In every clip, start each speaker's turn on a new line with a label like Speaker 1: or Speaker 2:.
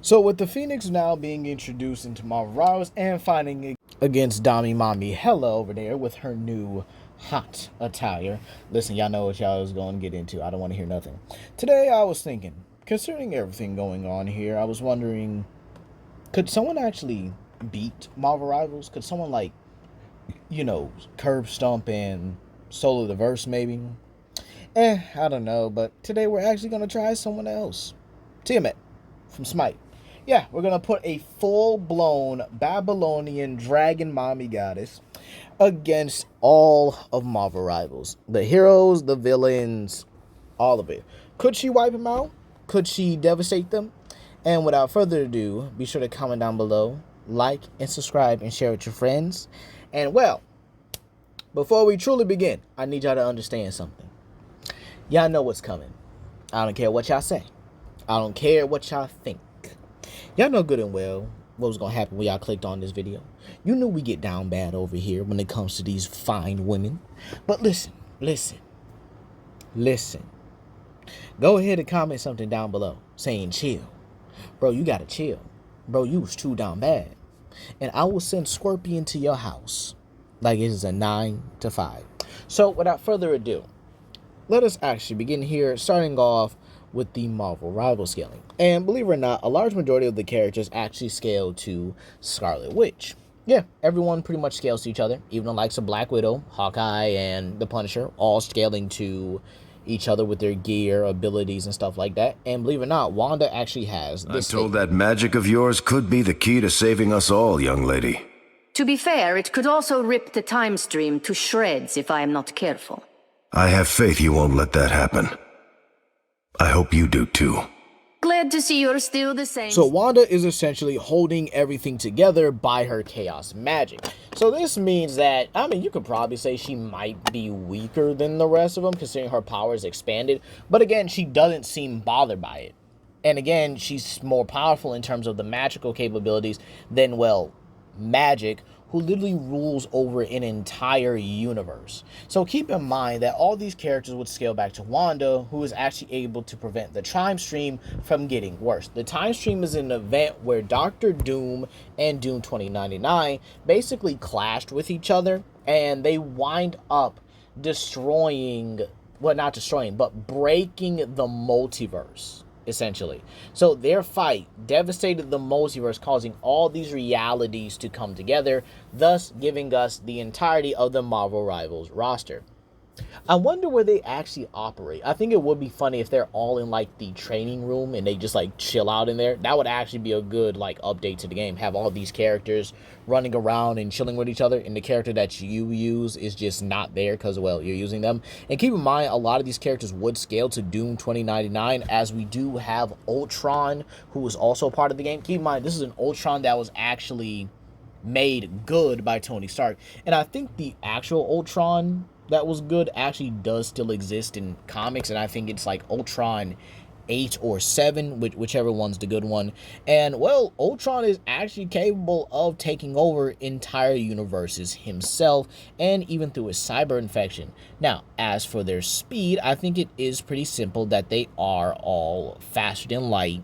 Speaker 1: So with the Phoenix now being introduced into Marvel Rivals and fighting against Dami Mommy Hella over there with her new hot attire. Listen, y'all know what y'all was going to get into. I don't want to hear nothing. Today I was thinking, considering everything going on here, I was wondering, could someone actually beat Marvel Rivals? Could someone curb stomp and solo the verse maybe? I don't know, but today we're actually going to try someone else. Tiamat from Smite. Yeah, we're going to put a full-blown Babylonian dragon mommy goddess against all of Marvel Rivals. The heroes, the villains, all of it. Could she wipe them out? Could she devastate them? And without further ado, be sure to comment down below, like and subscribe and share with your friends. And well, before we truly begin, I need y'all to understand something. Y'all know what's coming. I don't care what y'all say. I don't care what y'all think. Y'all know good and well what was going to happen when y'all clicked on this video. You knew we get down bad over here when it comes to these fine women. But listen. Go ahead and comment something down below saying chill. Bro, you got to chill. Bro, you was too down bad. And I will send Scorpion to your house like it is a 9 to 5. So without further ado, let us actually begin here, starting off with the Marvel Rival scaling. And believe it or not, a large majority of the characters actually scale to Scarlet Witch. Yeah, everyone pretty much scales to each other, even the likes of Black Widow, Hawkeye, and the Punisher, all scaling to each other with their gear, abilities, and stuff like that. And believe it or not, Wanda actually has this.
Speaker 2: I'm told that magic of yours could be the key to saving us all, young lady.
Speaker 3: To be fair, it could also rip the time stream to shreds if I am not careful.
Speaker 2: I have faith you won't let that happen. I hope you do too.
Speaker 3: Glad to see you're still the same.
Speaker 1: So Wanda is essentially holding everything together by her chaos magic. So this means that, I mean, you could probably say she might be weaker than the rest of them, considering her power is expanded. But again, she doesn't seem bothered by it. And again, she's more powerful in terms of the magical capabilities than, well, Magic, who literally rules over an entire universe. So keep in mind that all these characters would scale back to Wanda, who is actually able to prevent the time stream from getting worse. The time stream is an event where Doctor Doom and Doom 2099 basically clashed with each other, and they wind up destroying, well, not destroying, but breaking the multiverse, essentially. So their fight devastated the multiverse, causing all these realities to come together, thus giving us the entirety of the Marvel Rivals roster. I wonder where they actually operate. I think it would be funny if they're all in like the training room and they just like chill out in there. That would actually be a good like update to the game. Have all these characters running around and chilling with each other, and the character that you use is just not there because, well, you're using them. And keep in mind, a lot of these characters would scale to Doom 2099, as we do have Ultron, who is also part of the game. Keep in mind, this is an Ultron that was actually made good by Tony Stark. And I think the actual Ultron that was good actually does still exist in comics, and I think it's like Ultron 8 or 7, whichever one's the good one. And well, Ultron is actually capable of taking over entire universes himself, and even through his cyber infection. Now, as for their speed, I think it is pretty simple that they are all faster than light.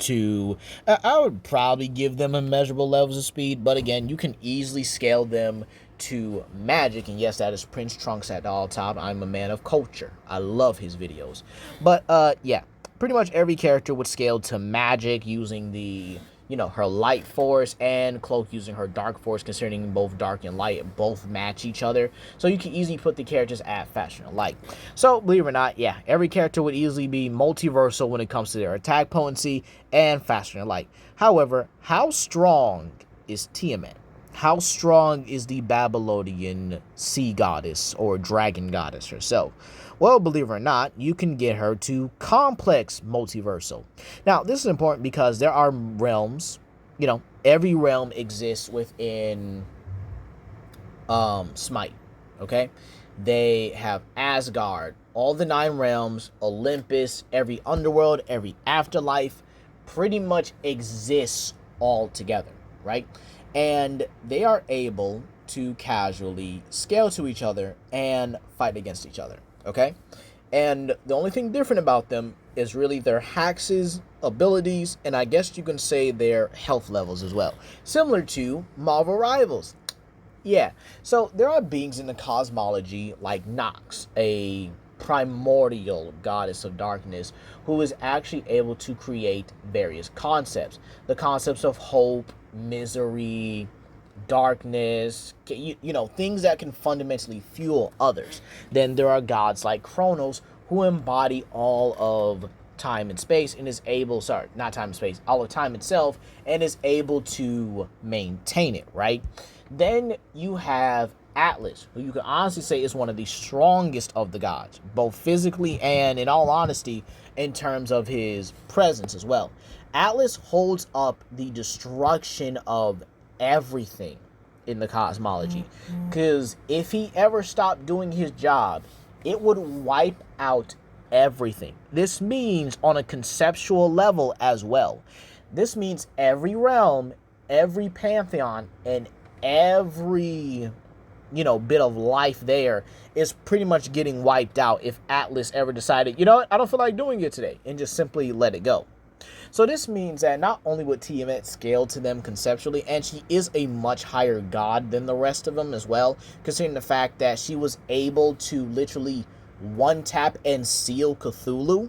Speaker 1: I would probably give them immeasurable levels of speed, but again, you can easily scale them to Magic, and yes, that is Prince Trunks at all top. I'm a man of culture. I love his videos. But yeah, pretty much every character would scale to Magic using the, her light force, and Cloak using her dark force, considering both dark and light both match each other. So you can easily put the characters at faster than light. So believe it or not, yeah, every character would easily be multiversal when it comes to their attack potency and faster than light. However, how strong is Tiamat? How strong is the Babylonian sea goddess or dragon goddess herself? Well, believe it or not, you can get her to complex multiversal. Now, this is important because there are realms. Every realm exists within Smite, okay? They have Asgard, all the 9 realms, Olympus, every underworld, every afterlife, pretty much exists all together, right? And they are able to casually scale to each other and fight against each other, okay? And the only thing different about them is really their hacks, abilities, and I guess you can say their health levels as well. Similar to Marvel Rivals. Yeah, so there are beings in the cosmology like Nox, a primordial goddess of darkness, who is actually able to create various concepts. The concepts of hope, misery, darkness, things that can fundamentally fuel others. Then there are gods like Kronos, who embody all of time and space and is able, sorry, not time and space, all of time itself, and is able to maintain it, right? Then you have Atlas, who you can honestly say is one of the strongest of the gods, both physically and, in all honesty, in terms of his presence as well. Atlas holds up the destruction of everything in the cosmology, because if he ever stopped doing his job, it would wipe out everything. This means on a conceptual level as well. This means every realm, every pantheon, and every bit of life there is pretty much getting wiped out if Atlas ever decided, you know what, I don't feel like doing it today, and just simply let it go. So this means that not only would Tiamat scale to them conceptually, and she is a much higher god than the rest of them as well, considering the fact that she was able to literally one tap and seal Cthulhu.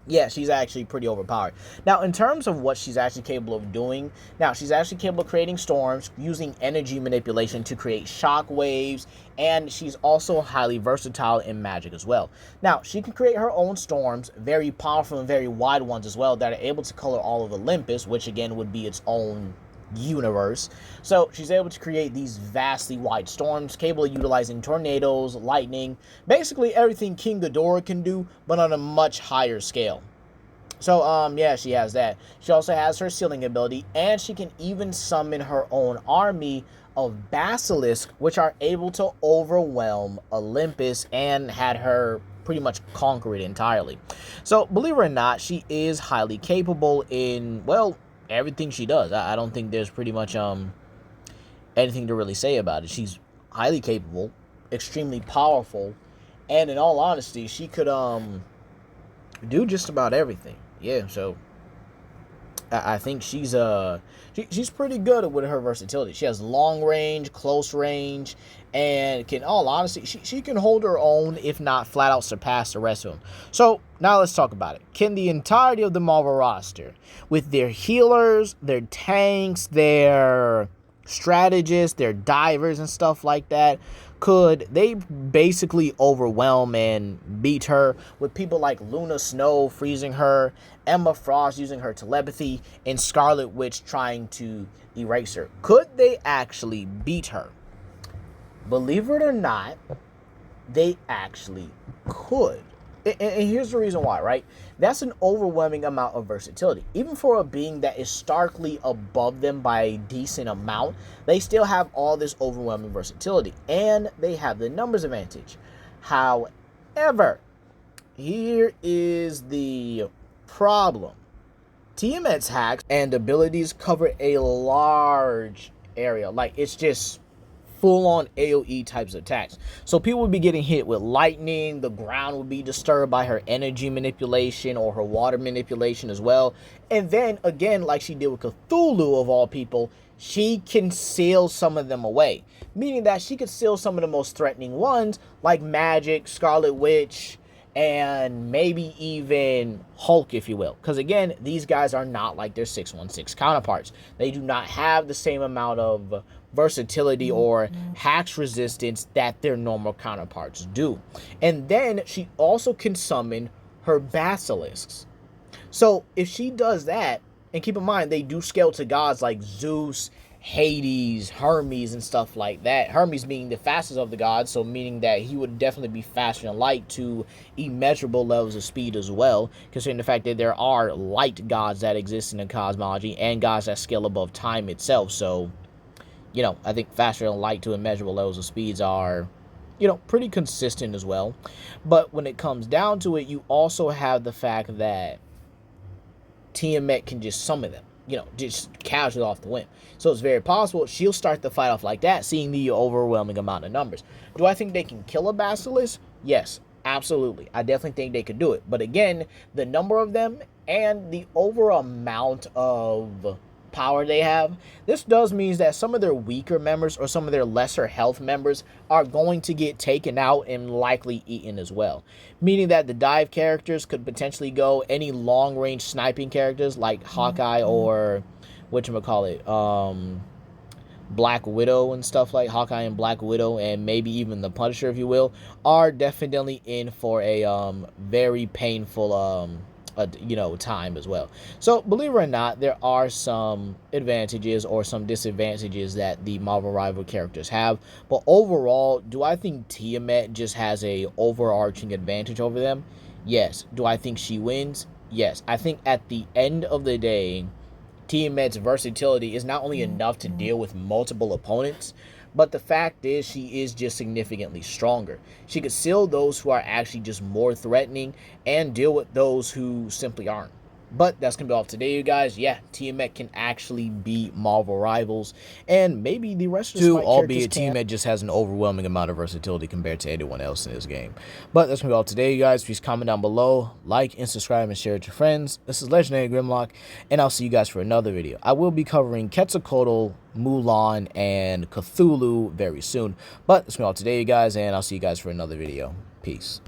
Speaker 1: Yeah, she's actually pretty overpowered. Now, in terms of what she's actually capable of doing, now, she's actually capable of creating storms, using energy manipulation to create shock waves, and she's also highly versatile in magic as well. Now, she can create her own storms, very powerful and very wide ones as well, that are able to color all of Olympus, which again would be its own universe. So she's able to create these vastly wide storms, capable of utilizing tornadoes, lightning, basically everything King Ghidorah can do, but on a much higher scale. So yeah, she has that. She also has her sealing ability, and she can even summon her own army of basilisks, which are able to overwhelm Olympus, and had her pretty much conquer it entirely. So believe it or not, she is highly capable in, well, everything she does. I don't think there's pretty much anything to really say about it. She's highly capable, extremely powerful, and in all honesty, she could do just about everything. Yeah, so I think she's pretty good with her versatility. She has long range, close range, and can, all honesty, she can hold her own, if not flat out surpass the rest of them. So now let's talk about it. Can the entirety of the Marvel roster, with their healers, their tanks, their strategists, their divers and stuff like that, could they basically overwhelm and beat her, with people like Luna Snow freezing her, Emma Frost using her telepathy, and Scarlet Witch trying to erase her? Could they actually beat her? Believe it or not, they actually could. And here's the reason why, right? That's an overwhelming amount of versatility. Even for a being that is starkly above them by a decent amount, they still have all this overwhelming versatility. And they have the numbers advantage. However, here is the problem. Tiamat's hacks and abilities cover a large area. Like, it's just full-on AoE types of attacks. So people would be getting hit with lightning, the ground would be disturbed by her energy manipulation or her water manipulation as well. And then, again, like she did with Cthulhu of all people, she can seal some of them away. Meaning that she could seal some of the most threatening ones, like Magic, Scarlet Witch, and maybe even Hulk, if you will. Because again, these guys are not like their 616 counterparts. They do not have the same amount of versatility or hacks resistance that their normal counterparts do. And then she also can summon her basilisks. So if she does that, and keep in mind, they do scale to gods like Zeus, Hades, Hermes, and stuff like that. Hermes being the fastest of the gods, so meaning that he would definitely be faster than light to immeasurable levels of speed as well, considering the fact that there are light gods that exist in the cosmology and gods that scale above time itself. So, I think faster than light to immeasurable levels of speeds are, pretty consistent as well. But when it comes down to it, you also have the fact that Tiamat can just summon them, just casually off the whim. So it's very possible she'll start the fight off like that, seeing the overwhelming amount of numbers. Do I think they can kill a basilisk? Yes, Absolutely. I definitely think they could do it. But again, the number of them and the overall amount of power they have, this does mean that some of their weaker members or some of their lesser health members are going to get taken out and likely eaten as well. Meaning that the dive characters could potentially go, any long range sniping characters like Hawkeye or whatchamacallit, Black Widow and stuff, like Hawkeye and Black Widow, and maybe even the Punisher, if you will, are definitely in for a very painful time as well. So believe it or not, there are some advantages or some disadvantages that the Marvel rival characters have, but overall, do I think Tiamat just has a overarching advantage over them? Yes. Do I think she wins? Yes. I think at the end of the day, Tiamat's versatility is not only enough to deal with multiple opponents, but the fact is she is just significantly stronger. She could seal those who are actually just more threatening and deal with those who simply aren't. But that's going to be all for today, you guys. Yeah, Tiamat can actually beat Marvel rivals, and maybe the rest of the Smite albeit Tiamat just has an overwhelming amount of versatility compared to anyone else in this game. But that's going to be all today, you guys. Please comment down below, like and subscribe and share with your friends. This is Legendary Grimlock, and I'll see you guys for another video. I will be covering Quetzalcoatl, Mulan, and Cthulhu very soon. But that's going to be all today, you guys, and I'll see you guys for another video. Peace.